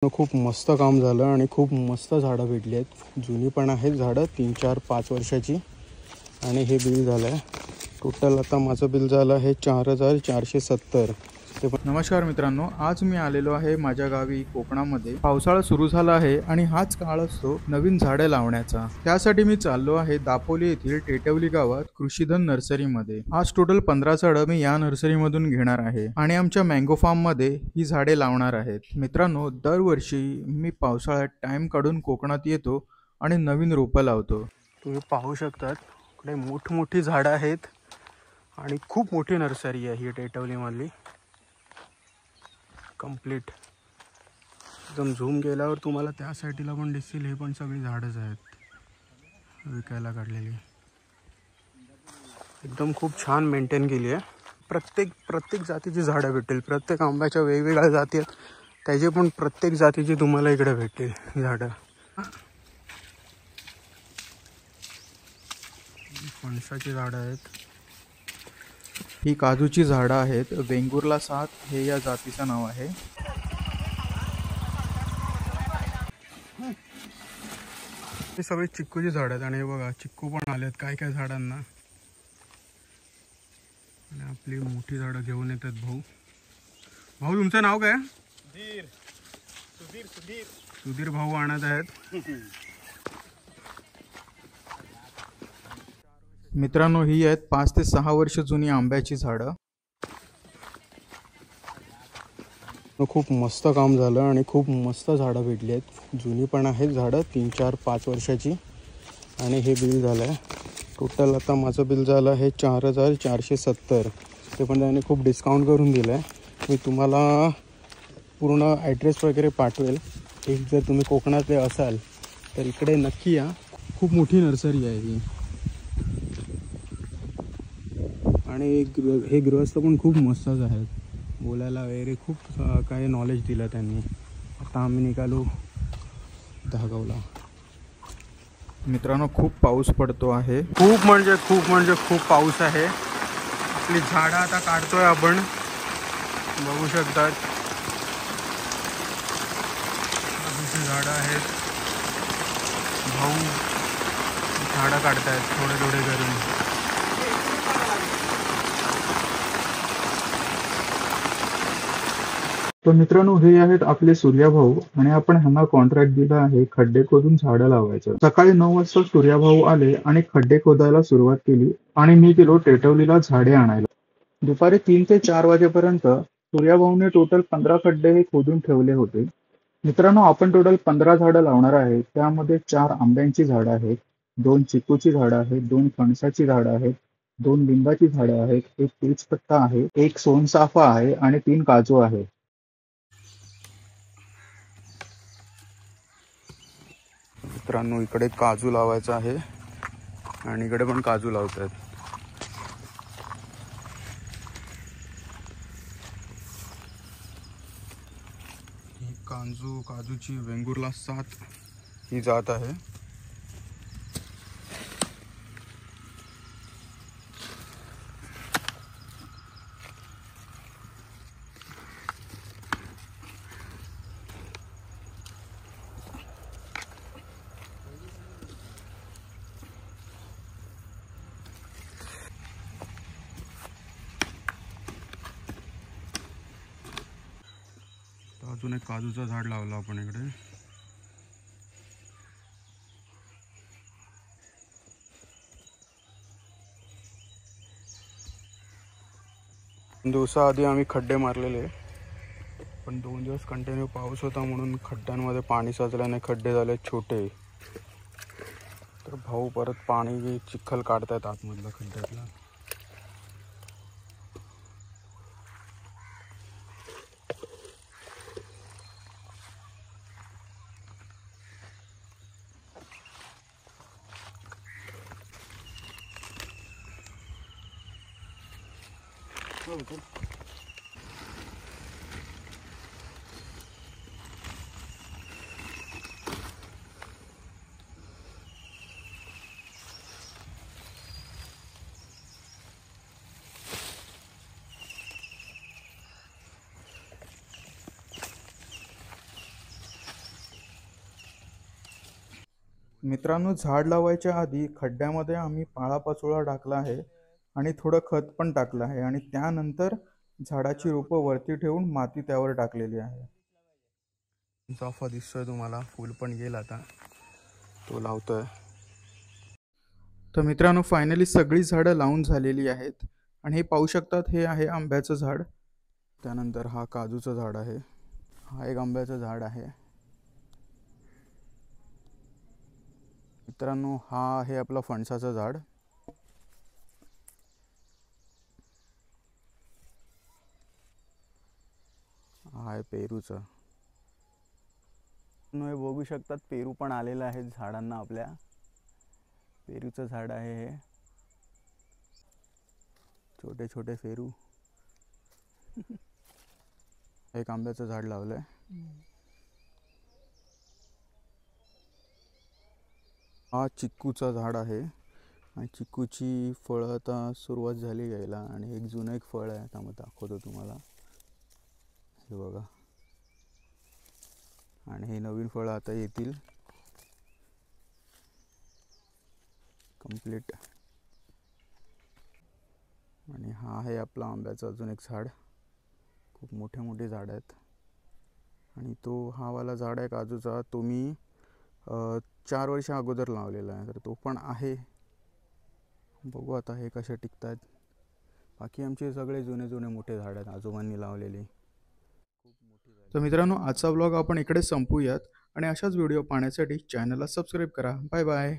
खूप मस्त काम झालं आणि खूप मस्त झाडं भेटली आहेत। जुनी पण आहेत झाडं 3 4 5 वर्षाची। आणि हे बिल झालं आहे टोटल, आता माझं बिल झालं आहे 4470। नमस्कार मित्रांनो, आज मी आलेलो आहे माझ्या गावी कोकणामध्ये। पावसाळा सुरू झाला आहे आणि हाच काळ असतो नवीन झाडे लावण्याचा। त्यासाठी मी चाललो आहे दापोली येथील टेटवली गावात कृषीधन नर्सरीमध्ये। आज टोटल 15 झाडं मी या नर्सरीमधून घेणार आहे आणि आमच्या मँगो फार्म मध्ये ही झाडे लावणार आहेत। मित्रांनो, दरवर्षी मी पावसाळ्यात टाइम काढून कोकणात येतो आणि नवीन रोपं लावतो। तुम्ही पाहू शकता इकडे मोठी झाडं आहेत आणि खूप मोठी नर्सरी आहे ही टेटवली मधली। कंप्लीट एकदम झूम गेल्यावर तुम्हाला त्या साईडला पण दिसतील, हे पण सगळी झाडच आहेत विकायला काढलेली। एकदम खूप छान मेंटेन केली आहे। प्रत्येक जातीची झाडं भेटतील। प्रत्येक आंब्याच्या वेगवेगळ्या जाती आहेत, त्याचे पण प्रत्येक जातीची तुम्हाला इकडे भेटतील झाडं। फणसाची झाडं आहेत, ही काजूची झाडं आहेत। वेंगुर्ला 7 हे या जातीचं नाव आहे। हे सगळे चिक्कूची झाडं आहेत आणि हे बघा चिक्कू पण आलेत काय झाडांना। आणि आपली मोठी झाडं घेऊन येतात भाऊ। तुमचं नाव काय? सुधीर भाऊ आणत आहेत। मित्रांनो, ही आहेत 5 ते 6 वर्ष जुनी आंब्याची झाडं। खूप मस्त काम झालं आणि खूप मस्त झाडं भेटली आहेत। जुनी पण आहेत झाडं 3 4 5 वर्षाची। आणि हे बिल झालं आहे टोटल, आता माझं बिल झालं आहे 4470। ते पण त्याने खूप डिस्काउंट करून दिलं आहे। मी तुम्हाला पूर्ण ॲड्रेस वगैरे पाठवेल। एक जर तुम्ही कोकणातले असाल तर इकडे नक्की या, खूप मोठी नर्सरी आहे ही। आणि हे गृहस्थ पण खूप मस्तच आहेत, बोलायला वगैरे खूप काही नॉलेज दिलं त्यांनी। आता आम्ही निघालो दहागावला। मित्रांनो, खूप पाऊस पडतो आहे, खूप म्हणजे खूप पाऊस आहे। आपली झाडं आता काढतोय आपण, बघू शकतात काजूची झाडं आहेत। भाऊ झाडं काढतायत थोडे करून। तर मित्रांनो, हे आहेत आपले सूर्याभाऊ आणि आपण ह्यांना कॉन्ट्रॅक्ट दिला आहे खड्डे खोदून झाडं लावायचं। सकाळी 9 वाजता सूर्याभाऊ आले आणि खड्डे खोदायला सुरुवात केली आणि मी गेलो टेटवलीला झाडे आणायला। दुपारी 3 ते 4 वाजेपर्यंत सूर्याभाऊने टोटल 15 खड्डे हे खोदून ठेवले होते। मित्रांनो, आपण टोटल 15 झाडं लावणार आहे। त्यामध्ये 4 आंब्यांची झाडं आहेत, 2 चिकूची झाडं आहेत, 2 फणसाची झाडं आहेत, 2 लिंबाची झाडं आहेत, 1 तेजपत्ता आहे, 1 सोनचाफा आहे आणि 3 काजू आहे। मित्रांनो, इकडे काजू लावायचा आहे आणि इकडे पण काजू लावतात। ही काजूची वेंगुर्ला 7 ही जात आहे। अजून एक काजूचं झाड लावलं आपण इकडे। दिवसाआधी आम्ही खड्डे मारलेले, पण 2 दिवस कंटिन्यू पाऊस होता म्हणून खड्ड्यांमध्ये पाणी साचल्याने खड्डे झाले छोटे। तर भाऊ परत पाणी चिखल काढतायत आतमधलं खड्ड्यातला। मित्रांनो, झाड लावायच्या आधी खड्ड्यामध्ये आम्ही पाळापाचोळा टाकला आहे आणि थोडं खत पण टाकलं आहे आणि त्यानंतर झाडाची रोपं वरती ठेवून माती त्यावर टाकलेली आहे. चाफा दिसतोय तुम्हाला, फुल पण गेला आता, तो लावतोय. तर मित्रांनो, फायनली सगळी झाडं लावून झालेली आहेत आणि हे पाहू शकतात, हे आहे आंब्याचं झाड. त्यानंतर हा काजूचं झाड आहे, हा एक आंब्याचं झाड आहे. मित्रांनो, हा आहे आपलं फणसाचं झाड. हा आहे पेरूचं. हे बघू शकतात, पेरू पण आलेलं आहे झाडांना आपल्या. पेरूचं झाड आहे हे, छोटे छोटे पेरू. एक आंब्याचं झाड लावलंय. हा चिक्कूचं झाड आहे आणि चिक्कूची फळं आता सुरुवात झाली यायला आणि एक जुनं एक फळ आहे, आता मग दाखवतो तुम्हाला. हे बघा, आणि हे नवीन फळं आता येतील कंप्लीट. आणि हा आहे आपला आंब्याचं अजून एक झाड, खूप मोठे मोठे झाड आहेत. आणि तो हा वाला झाड आहे काजूचा, तो मी 4 वर्ष अगोदर लावलेला आहे, तर तो पण आहे. बघू आता हे कसे टिकत आहेत. बाकी आमचे सगळे जुने जुने मोठे झाड आहेत, आजोबांनी लावलेली. तर मित्रांनो, आजचा व्लॉग आपण इकडे संपूयात आणि अशाच व्हिडिओ पाहण्यासाठी चॅनलला सबस्क्राईब करा. Bye bye.